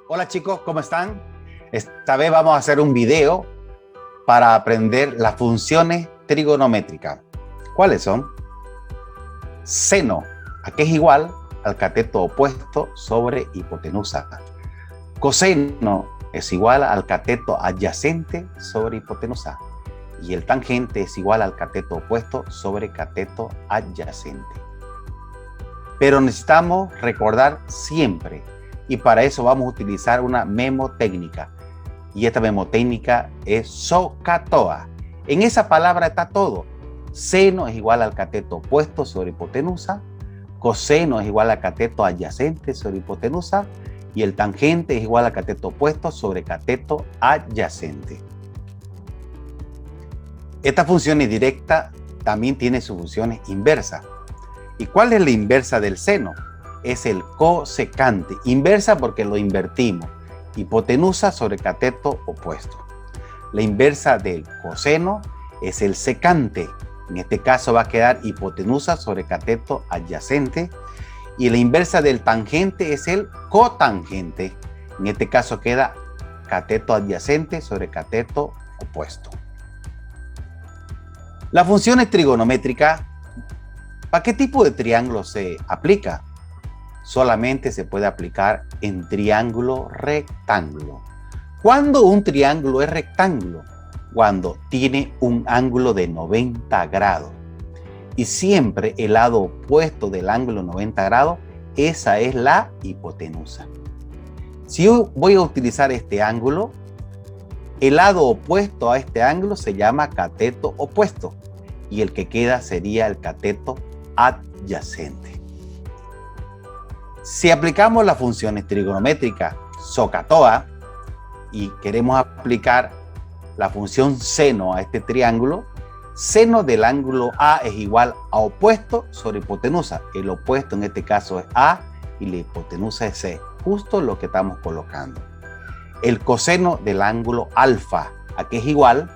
Hola chicos, ¿cómo están? Esta vez vamos a hacer un video para aprender las funciones trigonométricas. ¿Cuáles son? Seno, que es igual al cateto opuesto sobre hipotenusa. Coseno es igual al cateto adyacente sobre hipotenusa. Y el tangente es igual al cateto opuesto sobre cateto adyacente. Pero necesitamos recordar siempre, y para eso vamos a utilizar una memotécnica. Y esta memotécnica es SOHCAHTOA. En esa palabra está todo. Seno es igual al cateto opuesto sobre hipotenusa, coseno es igual al cateto adyacente sobre hipotenusa, y el tangente es igual al cateto opuesto sobre cateto adyacente. Esta función directa también tiene sus funciones inversas. ¿Y cuál es la inversa del seno? Es el cosecante. Inversa porque lo invertimos. Hipotenusa sobre cateto opuesto. La inversa del coseno es el secante. En este caso va a quedar hipotenusa sobre cateto adyacente. Y la inversa del tangente es el cotangente. En este caso queda cateto adyacente sobre cateto opuesto. Las funciones trigonométricas, ¿para qué tipo de triángulo se aplica? Solamente se puede aplicar en triángulo rectángulo. ¿Cuándo un triángulo es rectángulo? Cuando tiene un ángulo de 90 grados. Y siempre el lado opuesto del ángulo 90 grados, esa es la hipotenusa. Si yo voy a utilizar este ángulo, el lado opuesto a este ángulo se llama cateto opuesto. Y el que queda sería el cateto adyacente. Si aplicamos las funciones trigonométricas SOHCAHTOA y queremos aplicar la función seno a este triángulo, seno del ángulo A es igual a opuesto sobre hipotenusa. El opuesto en este caso es A y la hipotenusa es C, justo lo que estamos colocando. El coseno del ángulo alfa, ¿a qué es igual?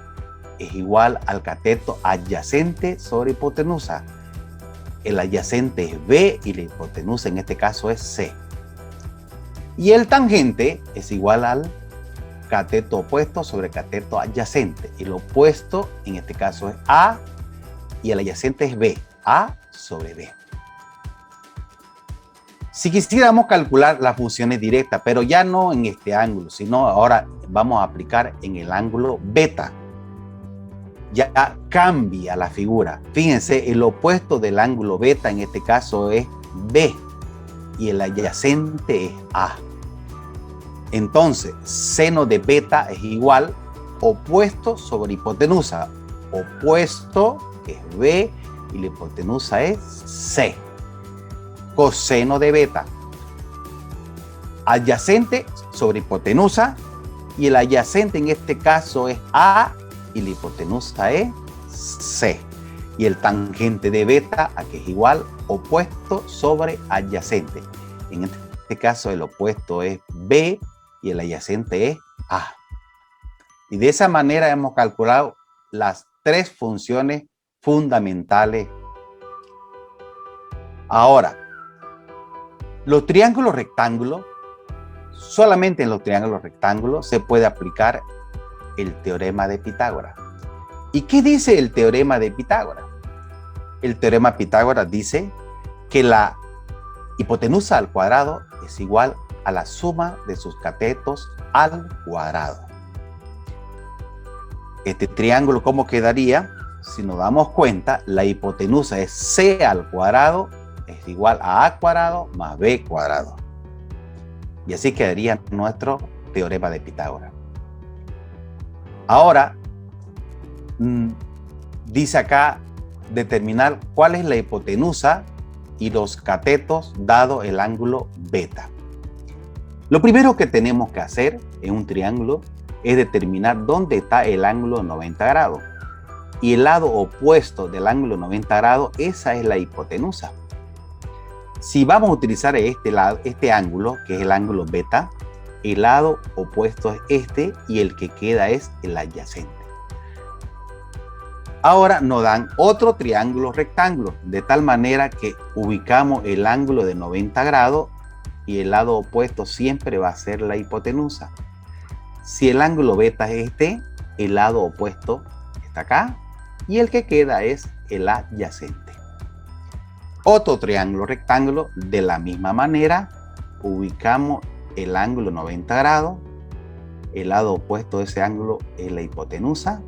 Es igual al cateto adyacente sobre hipotenusa. El adyacente es B y la hipotenusa en este caso es C. Y el tangente es igual al cateto opuesto sobre cateto adyacente. El opuesto en este caso es A y el adyacente es B. A sobre B. Si quisiéramos calcular las funciones directas, pero ya no en este ángulo, sino ahora vamos a aplicar en el ángulo beta. Ya cambia la figura. Fíjense, el opuesto del ángulo beta en este caso es B y el adyacente es A. Entonces, seno de beta es igual opuesto sobre hipotenusa. Opuesto, que es B, y la hipotenusa es C. Coseno de beta. Adyacente sobre hipotenusa y el adyacente en este caso es A y la hipotenusa es C. Y el tangente de beta, a que es igual opuesto sobre adyacente. En este caso el opuesto es B y el adyacente es A. Y de esa manera hemos calculado las tres funciones fundamentales. Ahora, los triángulos rectángulos, solamente en los triángulos rectángulos se puede aplicar el teorema de Pitágoras. ¿Y qué dice el teorema de Pitágoras? El teorema de Pitágoras dice que la hipotenusa al cuadrado es igual a la suma de sus catetos al cuadrado. Este triángulo, ¿cómo quedaría? Si nos damos cuenta, la hipotenusa es C al cuadrado, es igual a A cuadrado más B cuadrado. Y así quedaría nuestro teorema de Pitágoras. Ahora, dice acá determinar cuál es la hipotenusa y los catetos dado el ángulo beta. Lo primero que tenemos que hacer en un triángulo es determinar dónde está el ángulo 90 grados. Y el lado opuesto del ángulo 90 grados, esa es la hipotenusa. Si vamos a utilizar este ángulo, que es el ángulo beta, el lado opuesto es este y el que queda es el adyacente. Ahora nos dan otro triángulo rectángulo, de tal manera que ubicamos el ángulo de 90 grados y el lado opuesto siempre va a ser la hipotenusa. Si el ángulo beta es este, el lado opuesto está acá y el que queda es el adyacente. Otro triángulo rectángulo, de la misma manera, ubicamos el ángulo 90 grados, el lado opuesto de ese ángulo es la hipotenusa,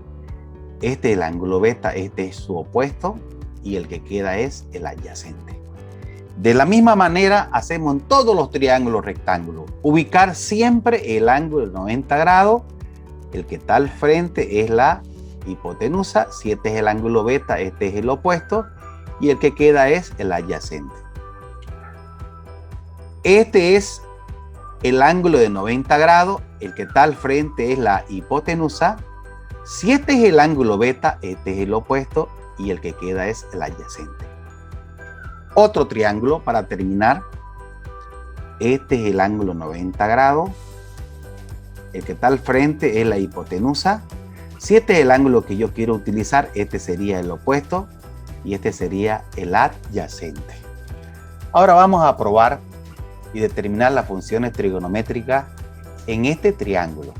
este es el ángulo beta, este es su opuesto y el que queda es el adyacente. De la misma manera hacemos en todos los triángulos rectángulos, ubicar siempre el ángulo de 90 grados, el que está al frente es la hipotenusa, si este es el ángulo beta, este es el opuesto y el que queda es el adyacente. Este es el ángulo de 90 grados, el que está al frente es la hipotenusa. Si este es el ángulo beta, este es el opuesto y el que queda es el adyacente. Otro triángulo para terminar. Este es el ángulo 90 grados, el que está al frente es la hipotenusa. Si este es el ángulo que yo quiero utilizar, este sería el opuesto y este sería el adyacente. Ahora vamos a probar y determinar las funciones trigonométricas en este triángulo.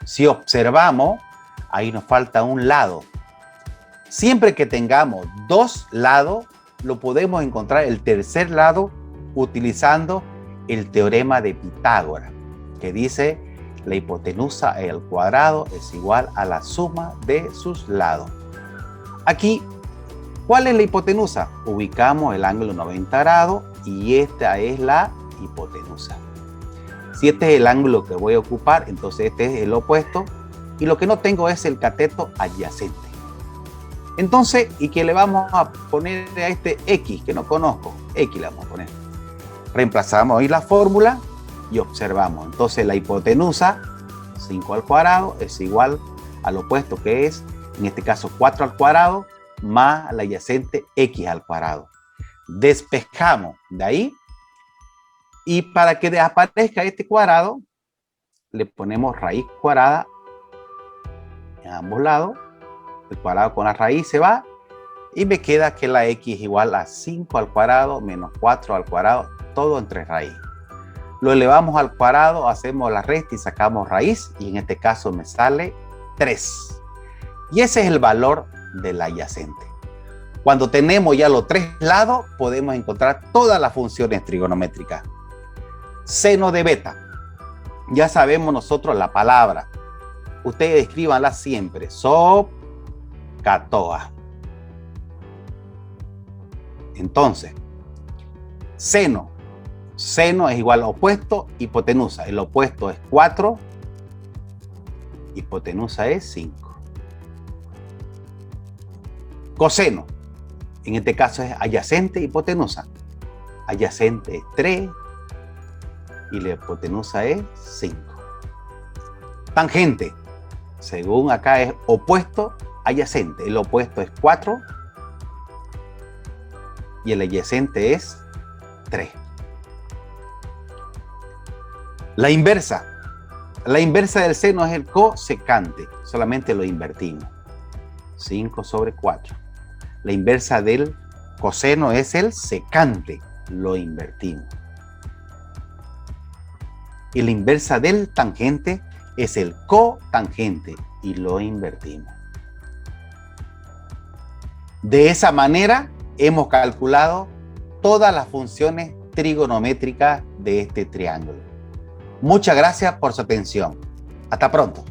Si observamos, ahí nos falta un lado. Siempre que tengamos dos lados, lo podemos encontrar el tercer lado utilizando el teorema de Pitágoras, que dice la hipotenusa al cuadrado es igual a la suma de sus lados. Aquí, ¿cuál es la hipotenusa? Ubicamos el ángulo 90 grados y esta es la hipotenusa. Si este es el ángulo que voy a ocupar, entonces este es el opuesto y lo que no tengo es el cateto adyacente. Entonces, ¿y qué le vamos a poner a este X que no conozco? X le vamos a poner. Reemplazamos ahí la fórmula y observamos. Entonces la hipotenusa, 5 al cuadrado, es igual al opuesto que es, en este caso 4 al cuadrado, más la adyacente X al cuadrado. Despejamos de ahí y para que desaparezca este cuadrado, le ponemos raíz cuadrada en ambos lados. El cuadrado con la raíz se va y me queda que la X es igual a 5 al cuadrado menos 4 al cuadrado, todo entre raíz. Lo elevamos al cuadrado, hacemos la resta y sacamos raíz y en este caso me sale 3. Y ese es el valor del adyacente. Cuando tenemos ya los tres lados, podemos encontrar todas las funciones trigonométricas. Seno de beta. Ya sabemos nosotros la palabra. Ustedes escríbanla siempre. Catoa. Entonces, seno. Seno es igual a opuesto, hipotenusa. El opuesto es 4, hipotenusa es 5. Coseno. En este caso es adyacente, hipotenusa. Adyacente es 3 y la hipotenusa es 5. Tangente. Según acá es opuesto, adyacente. El opuesto es 4 y el adyacente es 3. La inversa. La inversa del seno es el cosecante. Solamente lo invertimos. 5 sobre 4. La inversa del coseno es el secante. Lo invertimos. Y la inversa del tangente es el cotangente. Y lo invertimos. De esa manera hemos calculado todas las funciones trigonométricas de este triángulo. Muchas gracias por su atención. Hasta pronto.